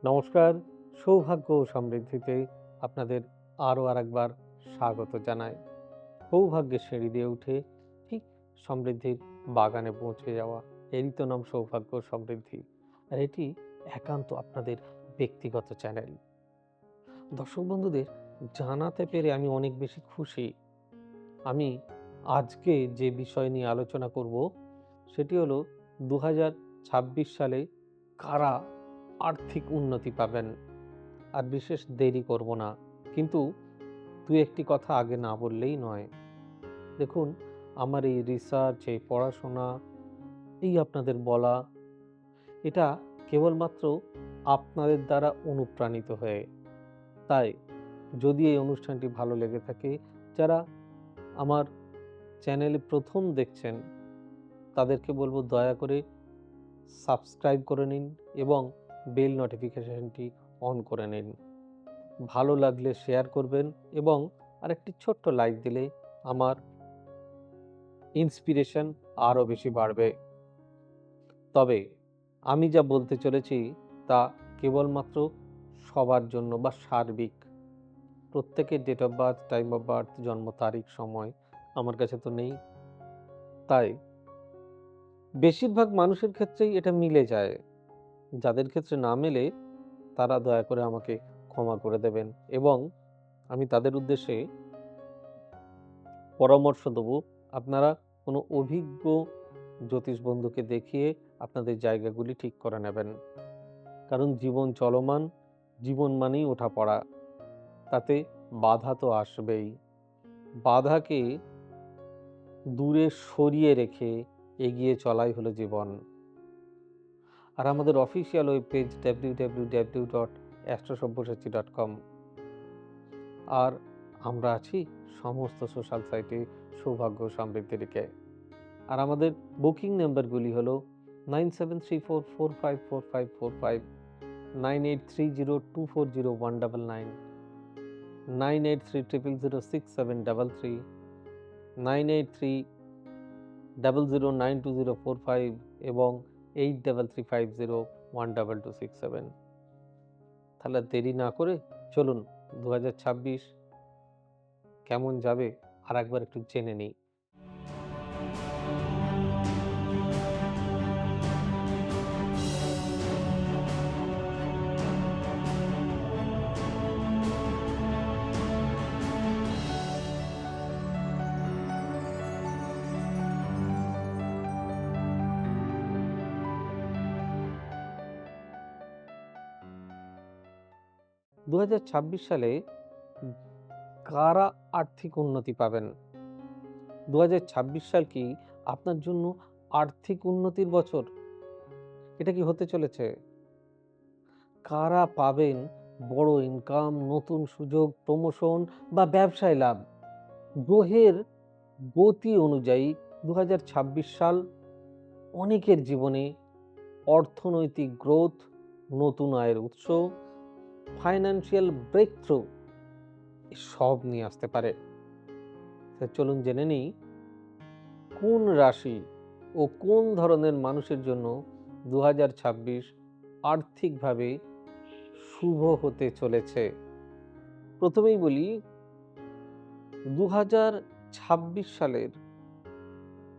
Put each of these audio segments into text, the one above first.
নমস্কার, সৌভাগ্য ও সমৃদ্ধিতে আপনাদের আরও আরেকবার স্বাগত জানাই। সৌভাগ্যের সিঁড়ি দিয়ে উঠে ঠিক সমৃদ্ধির বাগানে পৌঁছে যাওয়া, এরই তো নাম সৌভাগ্য ও সমৃদ্ধি। আর এটি একান্ত আপনাদের ব্যক্তিগত চ্যানেল। দর্শক বন্ধুদের জানাতে পেরে আমি অনেক বেশি খুশি। আমি আজকে যে বিষয় নিয়ে আলোচনা করব সেটি হলো ২০২৬ সালে কারা আর্থিক উন্নতি পাবেন। আর বিশেষ দেরি করব না। কিন্তু ২-১টি কথা আগে না বললেই নয়। দেখুন, আমার এই রিসার্চ, এই পড়াশোনা, এই আপনাদের বলা, এটা কেবলমাত্র আপনাদের দ্বারা অনুপ্রাণিত হয়ে। তাই যদি এই অনুষ্ঠানটি ভালো লেগে থাকে, যারা আমার চ্যানেলে ১ম দেখছেন, তাদেরকে বলব দয়া করে সাবস্ক্রাইব করে নিন এবং বেল নোটিফিকেশনটি অন করে নিন। ভালো লাগলে শেয়ার করবেন এবং আরেকটি ছোট্ট লাইক দিলে আমার ইন্সপিরেশন আরও বেশি বাড়বে। তবে আমি যা বলতে চলেছি তা কেবলমাত্র সবার জন্য বা সার্বিক। প্রত্যেকের date of birth, time of birth, জন্ম তারিখ, সময় আমার কাছে তো নেই। তাই বেশিরভাগ মানুষের ক্ষেত্রেই এটা মিলে যায়। যাদের ক্ষেত্রে না মেলে তারা দয়া করে আমাকে ক্ষমা করে দেবেন এবং আমি তাদের উদ্দেশ্যে পরামর্শ দেব। আপনারা কোনো অভিজ্ঞ জ্যোতিষ বন্ধুকে দেখিয়ে আপনাদের জায়গাগুলি ঠিক করে নেবেন। কারণ জীবন চলমান, জীবন মানেই ওঠাপড়া। তাতে বাধা তো আসবেই। বাধাকে দূরে সরিয়ে রেখে এগিয়ে চলাই হলো জীবন। আর আমাদের অফিসিয়াল ওয়েব পেজ www.astrosavysachi.com। আর আমরা আছি সমস্ত সোশ্যাল সাইটে সৌভাগ্য সমৃদ্ধি লিখে। আর আমাদের বুকিং নাম্বারগুলি হলো 9734454545, 9830240199, 9830006733, 9830092045 এবং 8335012267। তাহলে দেরি না করে চলুন ২০২৬ কেমন যাবে আর একবার একটু জেনে নিই। ২০২৬ সালে কারা আর্থিক উন্নতি পাবেন? ২০২৬ সাল কি আপনার জন্য আর্থিক উন্নতির বছর? এটা কি হতে চলেছে? কারা পাবেন বড় ইনকাম, নতুন সুযোগ, প্রমোশন বা ব্যবসায় লাভ? গ্রহের গতি অনুযায়ী ২০২৬ সাল অনেকের জীবনে অর্থনৈতিক গ্রোথ, নতুন আয়ের উৎস, ফাইন্যান্সিয়াল ব্রেকথ্রু সব নিয়ে আসতে পারে। চলুন জেনে নিই কোন রাশি ও কোন ধরনের মানুষের জন্য ২০২৬ আর্থিকভাবে শুভ হতে চলেছে। প্রথমেই বলি ২০২৬ সালের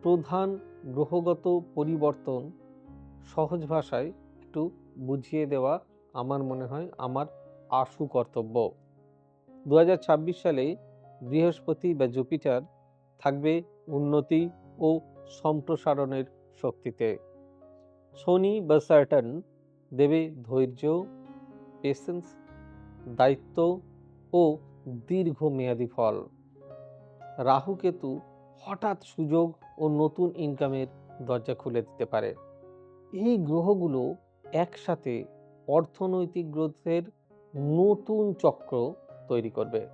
প্রধান গ্রহগত পরিবর্তন সহজ ভাষায় একটু বুঝিয়ে দেওয়া আমার মনে হয় আমার আশু কর্তব্য। ২০২৬ সালে বৃহস্পতি বা জুপিটার থাকবে উন্নতি ও সম্প্রসারণের শক্তিতে। শনি বা স্যাটার্ন দেবে ধৈর্য, পেশেন্স, দায়িত্ব ও দীর্ঘমেয়াদী ফল। রাহু কেতু হঠাৎ সুযোগ ও নতুন ইনকামের দরজা খুলে দিতে পারে। এই গ্রহগুলো একসাথে অর্থনৈতিক গ্রোথের নতুন চক্র তৈরি করবে।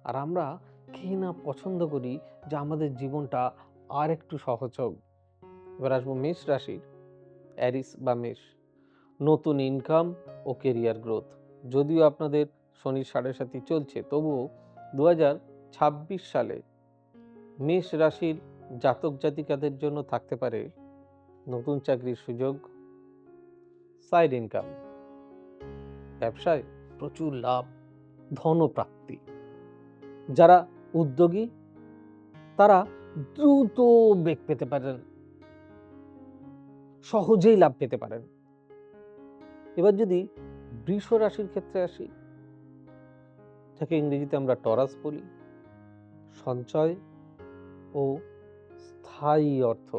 আর আমরা কে না পছন্দ করি যে আমাদের জীবনটা আর একটু সহজ হোক। এবার আসবো মেষ রাশির, অ্যারিস বা মেষ। নতুন ইনকাম ও কেরিয়ার গ্রোথ। যদিও আপনাদের শনির সাড়ে সাথী চলছে, তবুও ২০২৬ সালে মেষ রাশির জাতক জাতিকাদের জন্য থাকতে পারে নতুন চাকরির সুযোগ, সাইড ইনকাম, ব্যবসায় প্রচুর লাভ, ধনপ্রাপ্তি। যারা উদ্যোগী তারা দ্রুত বেগ পেতে পারেন, সহজেই লাভ পেতে পারেন। এবার যদি বৃষ রাশির ক্ষেত্রে আসি, যাকে ইংরেজিতে আমরা টরাস বলি, সঞ্চয় ও স্থায়ী অর্থ।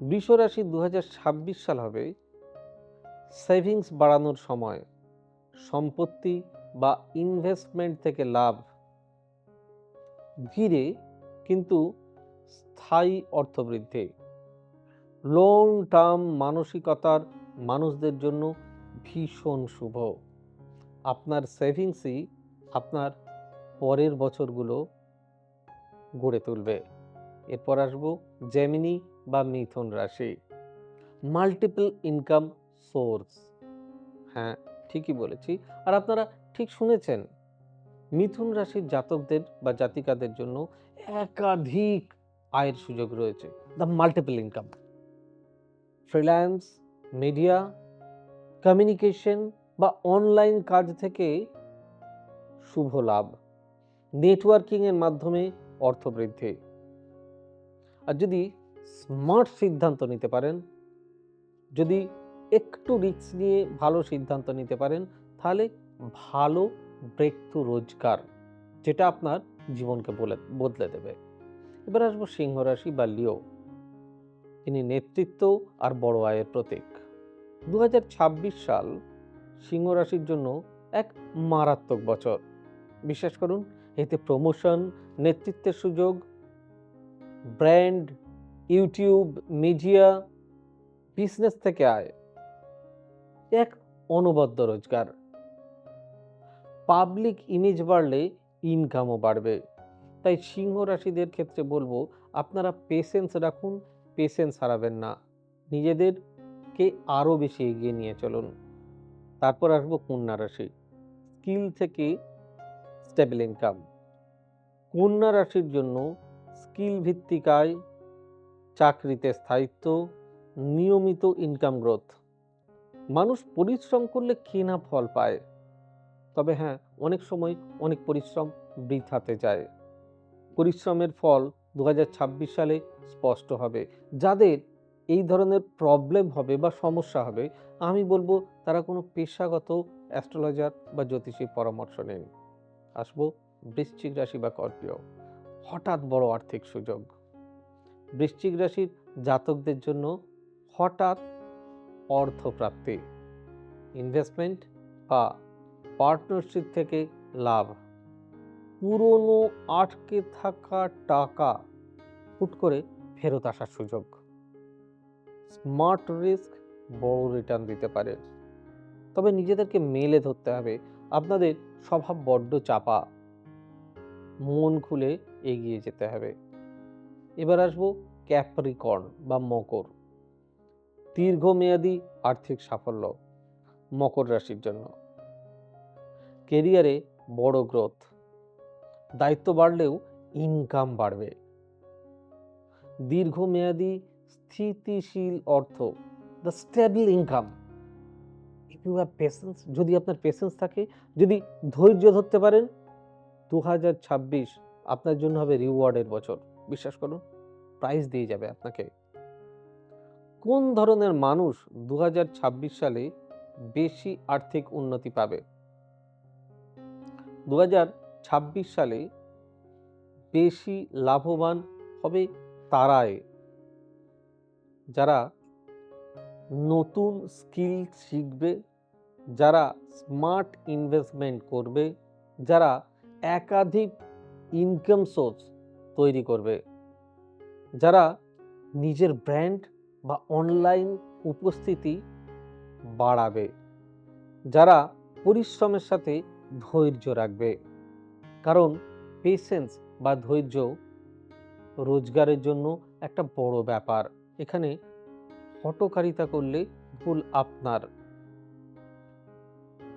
বৃষ রাশি 2026 সাল হবে সেভিংস বাড়ানোর সময়। সম্পত্তি বা ইনভেস্টমেন্ট থেকে লাভ ধীরে কিন্তু স্থায়ী অর্থবৃদ্ধি। লং টার্ম মানসিকতার মানুষদের জন্য ভীষণ শুভ। আপনার সেভিংসই আপনার পরের বছরগুলো গড়ে তুলবে। এরপর আসবো জেমিনি বা মিথুন রাশি। Multiple income source. হ্যাঁ, ঠিকই বলেছি, আর আপনারা ঠিক শুনেছেন। মিথুন রাশির জাতকদের বা জাতিকাদের জন্য একাধিক আয়ের সুযোগ রয়েছে। The multiple income, freelance, media, communication বা অনলাইন কাজ থেকে শুভ লাভ, নেটওয়ার্কিং এর মাধ্যমে অর্থবৃদ্ধি। আর যদি স্মার্ট সিদ্ধান্ত নিতে পারেন, যদি একটু রিস্ক নিয়ে ভালো সিদ্ধান্ত নিতে পারেন, তাহলে ভালো ব্রেক থ্রু রোজগার, যেটা আপনার জীবনকে বদলে দেবে। এবার আসবো সিংহ রাশি বা লিও। তিনি নেতৃত্ব আর বড় আয়ের প্রতীক। 2026 সাল সিংহ রাশির জন্য এক মারাত্মক বছর। বিশ্বাস করুন, এতে প্রমোশন, নেতৃত্বের সুযোগ, ব্র্যান্ড, ইউটিউব, মিডিয়া, বিজনেস থেকে আয়, এক অনবদ্য রোজগার। পাবলিক ইমেজ বাড়লে ইনকামও বাড়বে। তাই সিংহ রাশিদের ক্ষেত্রে বলবো, আপনারা পেশেন্স রাখুন, পেশেন্স হারাবেন না, নিজেদেরকে আরো বেশি এগিয়ে নিয়ে চলুন। তারপর আসবো কন্যা রাশি। স্কিল থেকে স্টেবল ইনকাম। কন্যা রাশির জন্য স্কিল ভিত্তিক আয়, চাকরিতে স্থায়িত্ব, নিয়মিত ইনকাম গ্রোথ। মানুষ পরিশ্রম করলে কেনা ফল পায়, তবে হ্যাঁ, অনেক সময় অনেক পরিশ্রম বৃথাতে যায়। পরিশ্রমের ফল 2026 সালে স্পষ্ট হবে। যাদের এই ধরনের প্রবলেম হবে বা সমস্যা হবে, আমি বলবো তারা কোনো পেশাগত অ্যাস্ট্রোলজার বা জ্যোতিষীর পরামর্শ নিন। আসবো বৃশ্চিক রাশি বা স্করপিও। হঠাৎ বড় আর্থিক সুযোগ। বৃশ্চিক রাশির জাতকদের জন্য হঠাৎ অর্থপ্রাপ্তি, ইনভেস্টমেন্ট বা পার্টনারশিপ থেকে লাভ, পুরনো আটকে থাকা টাকা হুট করে ফেরত আসার সুযোগ। স্মার্ট রিস্ক বড় রিটার্ন দিতে পারে, তবে নিজেদেরকে মেলে ধরতে হবে। আপনাদের স্বভাব বড্ড চাপা, মন খুলে এগিয়ে যেতে হবে। এবার আসবো ক্যাপ্রিকর্ন বা মকর। দীর্ঘমেয়াদী আর্থিক সাফল্য মকর রাশির জন্য। কেরিয়ারে বড় গ্রোথ, দায়িত্ব বাড়লেও ইনকাম বাড়বে। দীর্ঘমেয়াদী স্থিতিশীল অর্থ, the stable income. If you have patience, যদি আপনার পেশেন্স থাকে, যদি ধৈর্য ধরতে পারেন, 2026 আপনার জন্য হবে রিওয়ার্ডের বছর। বিশ্বাস করুন, প্রাইজ দিয়ে যাবে আপনাকে। কোন ধরনের মানুষ 2026 সালে বেশি আর্থিক উন্নতি পাবে? 2026 সালে বেশি লাভবান হবে তারাই যারা নতুন স্কিল শিখবে, যারা স্মার্ট ইনভেস্টমেন্ট করবে, যারা একাধিক ইনকাম সোর্স তৈরি করবে, যারা নিজের ব্র্যান্ড বা অনলাইন উপস্থিতি বাড়াবে, যারা পরিশ্রমের সাথে ধৈর্য রাখবে। কারণ পেশেন্স বা ধৈর্য রোজগারের জন্য একটা বড় ব্যাপার। এখানে হঠকারিতা করলে ভুল আপনার।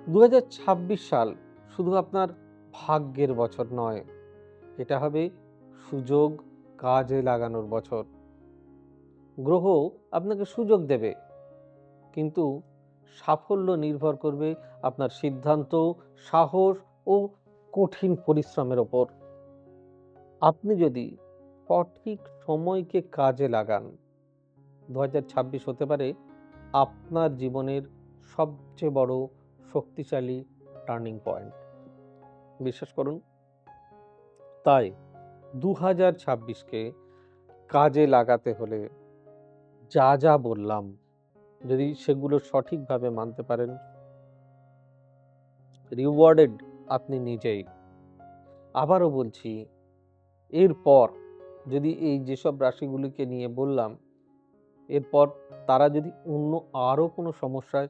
2026 সাল শুধু আপনার ভাগ্যের বছর নয়, এটা হবে সুযোগ কাজে লাগানোর বছর। গ্রহ আপনাকে সুযোগ দেবে, কিন্তু সাফল্য নির্ভর করবে আপনার সিদ্ধান্ত, সাহস ও কঠিন পরিশ্রমের ওপর। আপনি যদি সঠিক সময়কে কাজে লাগান, 2026 হতে পারে আপনার জীবনের সবচেয়ে বড় শক্তিশালী টার্নিং পয়েন্ট। বিশ্বাস করুন। তাই 2026কে কাজে লাগাতে হলে যা যা বললাম, যদি সেগুলো সঠিকভাবে মানতে পারেন, রিওয়ার্ডেড আপনি নিজেই। আবারও বলছি, এরপর যদি এই যেসব রাশিগুলিকে নিয়ে বললাম, এরপর তারা যদি অন্য আরও কোনো সমস্যায়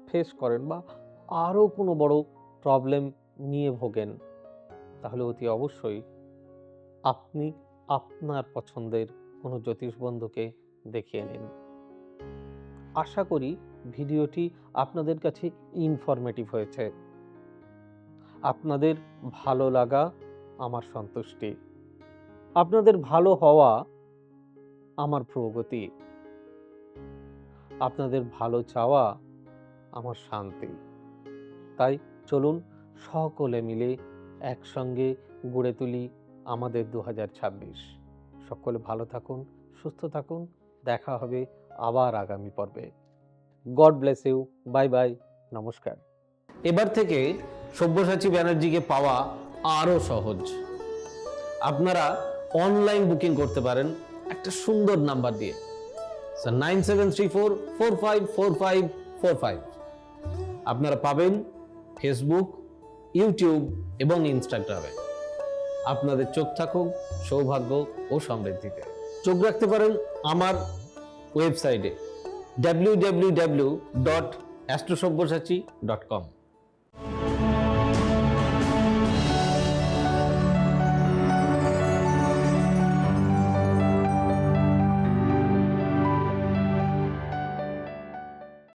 ফেস করেন বা আরও কোনো বড় প্রবলেম নিয়ে ভোগেন, তাহলে অতি অবশ্যই আপনি আপনার পছন্দের কোনো জ্যোতিষ বন্ধুকে দেখিয়ে নিন। আশা করি ভিডিওটি আপনাদের কাছে ইনফরমেটিভ হয়েছে। আপনাদের ভালো লাগা আমার সন্তুষ্টি, আপনাদের ভালো হওয়া আমার প্রগতি, আপনাদের ভালো চাওয়া আমার শান্তি। তাই চলুন সকলে মিলে একসঙ্গে গড়ে তুলি আমাদের 2026। সকলে ভালো থাকুন, সুস্থ থাকুন। দেখা হবে আবার আগামী পর্বে। God bless you. Bye bye. নমস্কার। এবার থেকে সব্যসাচী ব্যানার্জিকে পাওয়া আরও সহজ। আপনারা অনলাইন বুকিং করতে পারেন একটা সুন্দর নাম্বার দিয়ে, 9734454545। আপনারা পাবেন ফেসবুক, ইউটিউব এবং ইনস্টাগ্রামে। আপনাদের চোখ থাকুক সৌভাগ্য ও সমৃদ্ধিতে। চোখ রাখতে পারেন আমার ওয়েবসাইটে www.astrosabbossachi.com।